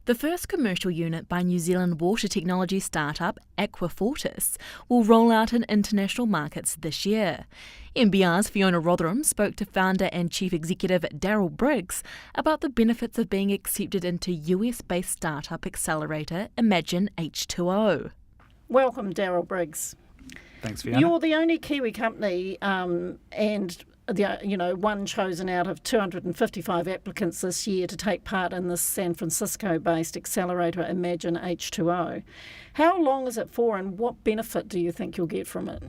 The first commercial unit by New Zealand water technology startup Aquafortis will roll out in international markets this year. NBR's Fiona Rotherham spoke to founder and chief executive Daryl Briggs about the benefits of being accepted into US-based startup accelerator Imagine H2O. Welcome, Daryl Briggs. Thanks, Fiona. You're the only Kiwi company and one chosen out of 255 applicants this year to take part in this San Francisco-based accelerator Imagine H2O. How long is it for and what benefit do you think you'll get from it?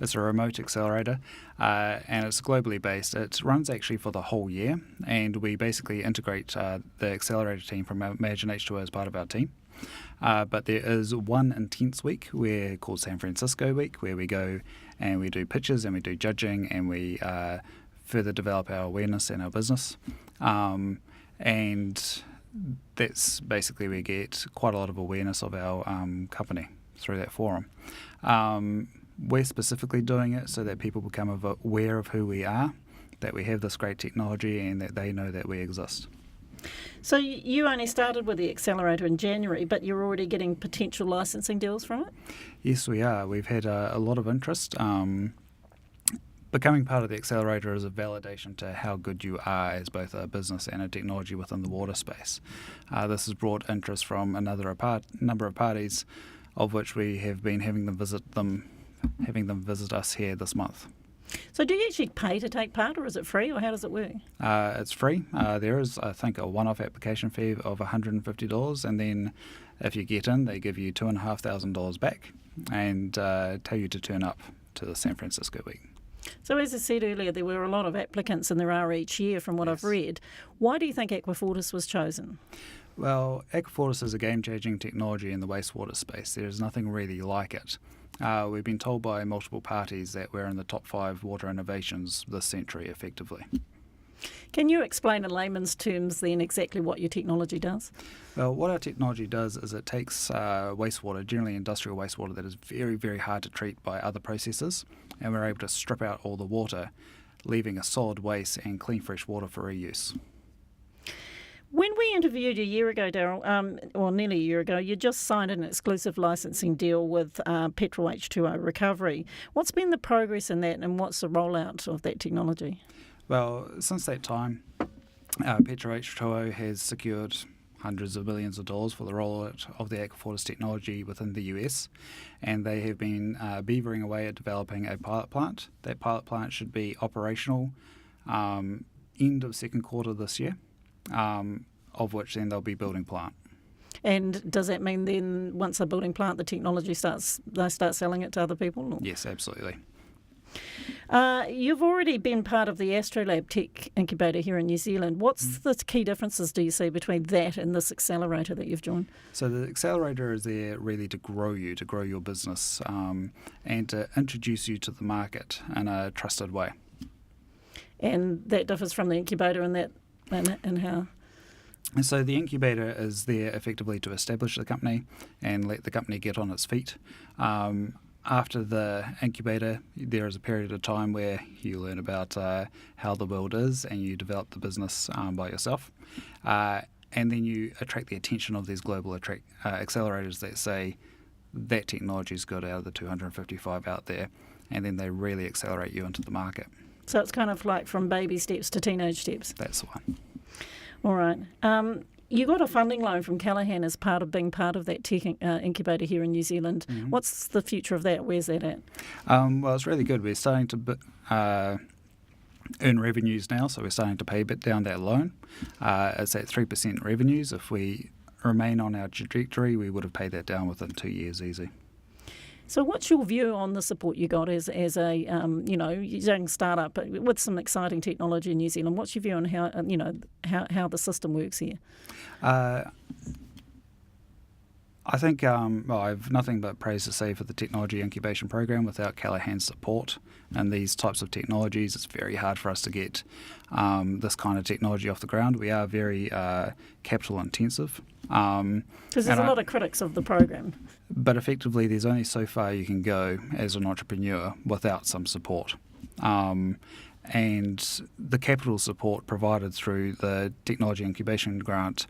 It's a remote accelerator and it's globally based. It runs actually for the whole year, and we basically integrate the accelerator team from Imagine H2O as part of our team. But there is one intense week called San Francisco Week, where we go and we do pitches and we do judging and we further develop our awareness and our business. And that's basically we get quite a lot of awareness of our company through that forum. We're specifically doing it so that people become aware of who we are, that we have this great technology and that they know that we exist. So you only started with the accelerator in January, but you're already getting potential licensing deals from it? Yes, we are. We've had a lot of interest. Becoming part of the accelerator is a validation to how good you are as both a business and a technology within the water space. This has brought interest from number of parties, of which we have been having them visit us here this month. So do you actually pay to take part, or is it free, or how does it work? It's free. There is, I think, a one-off application fee of $150, and then if you get in, they give you $2,500 back and tell you to turn up to the San Francisco Week. So as I said earlier, there were a lot of applicants, and there are each year from what I've read. Why do you think Aquafortis was chosen? Well, Aquafortis is a game-changing technology in the wastewater space. There is nothing really like it. We've been told by multiple parties that we're in the top 5 water innovations this century, effectively. Can you explain in layman's terms then exactly what your technology does? Well, what our technology does is it takes wastewater, generally industrial wastewater, that is very, very hard to treat by other processes, and we're able to strip out all the water, leaving a solid waste and clean fresh water for reuse. When we interviewed a year ago, Daryl, nearly a year ago, you just signed an exclusive licensing deal with Petrol H2O Recovery. What's been the progress in that, and what's the rollout of that technology? Well, since that time, Petrol H2O has secured hundreds of millions of dollars for the rollout of the Aquafortis technology within the US, and they have been beavering away at developing a pilot plant. That pilot plant should be operational end of second quarter this year. Of which then they'll be building plant. And does that mean then once they're building plant, the technology they start selling it to other people? Or? Yes, absolutely. You've already been part of the Astrolab Tech Incubator here in New Zealand. What's the key differences do you see between that and this accelerator that you've joined? So the accelerator is there really to grow your business, and to introduce you to the market in a trusted way. And that differs from the incubator in that. And how? And so the incubator is there effectively to establish the company and let the company get on its feet. After the incubator, there is a period of time where you learn about how the world is and you develop the business by yourself. And then you attract the attention of these global accelerators that say that technology is good out of the 255 out there, and then they really accelerate you into the market. So it's kind of like from baby steps to teenage steps. That's the one. All right. You got a funding loan from Callaghan as part of being part of that tech incubator here in New Zealand. Mm-hmm. What's the future of that? Where's that at? Well, it's really good. We're starting to earn revenues now, so we're starting to pay a bit down that loan. It's at 3% revenues. If we remain on our trajectory, we would have paid that down within 2 years easy. So what's your view on the support you got as a young startup with some exciting technology in New Zealand? What's your view on how the system works here? I think I have nothing but praise to say for the technology incubation program. Without Callaghan's support and these types of technologies, it's very hard for us to get this kind of technology off the ground. We are very capital intensive. Because there's a lot of critics of the program. But effectively, there's only so far you can go as an entrepreneur without some support. and the capital support provided through the Technology Incubation Grant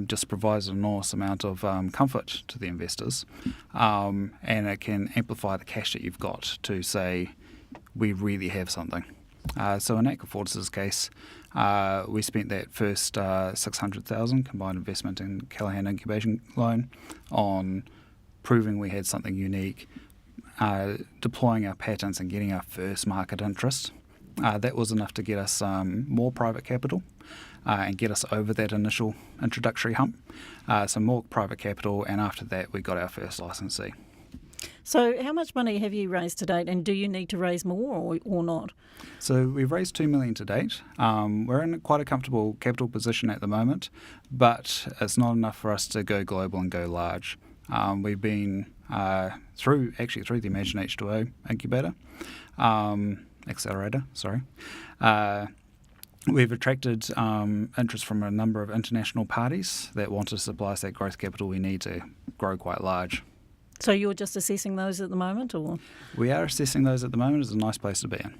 just provides an enormous amount of comfort to the investors, and it can amplify the cash that you've got to say, we really have something. So in Aquafortis's case, we spent that first $600,000 combined investment in Callaghan Incubation Loan on proving we had something unique, deploying our patents and getting our first market interest. That was enough to get us more private capital and get us over that initial introductory hump. So more private capital, and after that we got our first licensee. So how much money have you raised to date, and do you need to raise more or not? So we've raised $2 million to date. We're in quite a comfortable capital position at the moment, but it's not enough for us to go global and go large. We've been through the Imagine H2O incubator, accelerator, sorry. We've attracted interest from a number of international parties that want to supply us that growth capital we need to grow quite large. So you're just assessing those at the moment, or? We are assessing those at the moment. It's a nice place to be in.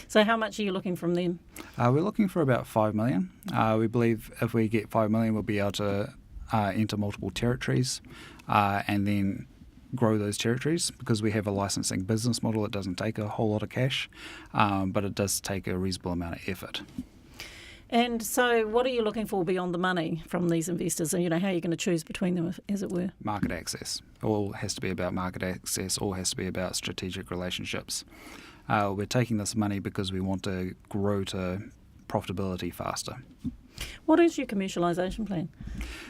So how much are you looking from them? We're looking for about $5 million. We believe if we get $5 million, we'll be able to enter multiple territories and then grow those territories. Because we have a licensing business model, it doesn't take a whole lot of cash, but it does take a reasonable amount of effort. And so what are you looking for beyond the money from these investors? And, how are you going to choose between them, as it were? Market access. All has to be about market access. All has to be about strategic relationships. We're taking this money because we want to grow to profitability faster. What is your commercialisation plan?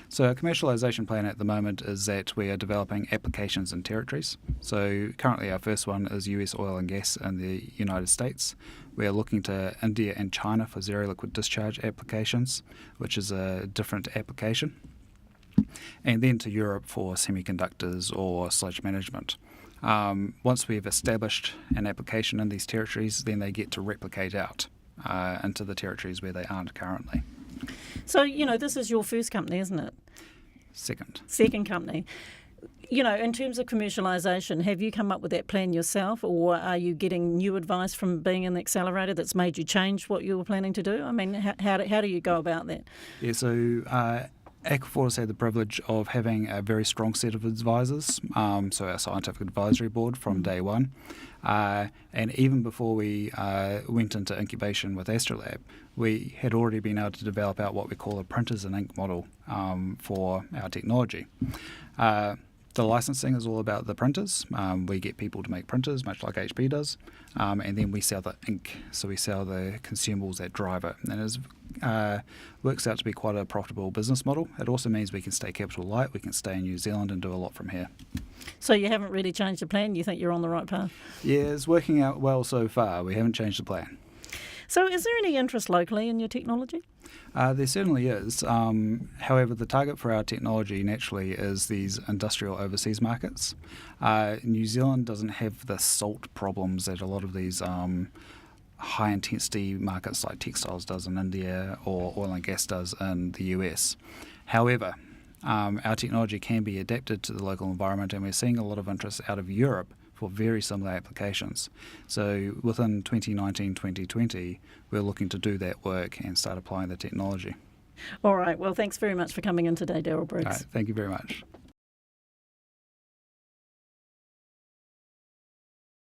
So our commercialisation plan at the moment is that we are developing applications in territories. So currently our first one is US oil and gas in the United States. We are looking to India and China for zero liquid discharge applications, which is a different application. And then to Europe for semiconductors or sludge management. Once we've established an application in these territories, then they get to replicate out into the territories where they aren't currently. So, this is your first company, isn't it? Second company. In terms of commercialisation, have you come up with that plan yourself, or are you getting new advice from being in the accelerator that's made you change what you were planning to do? I mean, how do you go about that? Yeah, so Aquafortis had the privilege of having a very strong set of advisors, so our scientific advisory board from day one. And even before we went into incubation with Astrolab, we had already been able to develop out what we call a printers and ink model for our technology. The licensing is all about the printers. We get people to make printers, much like HP does, and then we sell the ink, so we sell the consumables that drive it. And it works out to be quite a profitable business model. It also means we can stay capital light, we can stay in New Zealand and do a lot from here. So you haven't really changed the plan? You think you're on the right path? Yeah, it's working out well so far. We haven't changed the plan. So is there any interest locally in your technology? There certainly is. However, the target for our technology naturally is these industrial overseas markets. New Zealand doesn't have the salt problems that a lot of these high-intensity markets like textiles does in India or oil and gas does in the US. However, our technology can be adapted to the local environment, and we're seeing a lot of interest out of Europe for very similar applications. So within 2019-2020, we're looking to do that work and start applying the technology. All right. Well, thanks very much for coming in today, Daryl Briggs. All right, thank you very much.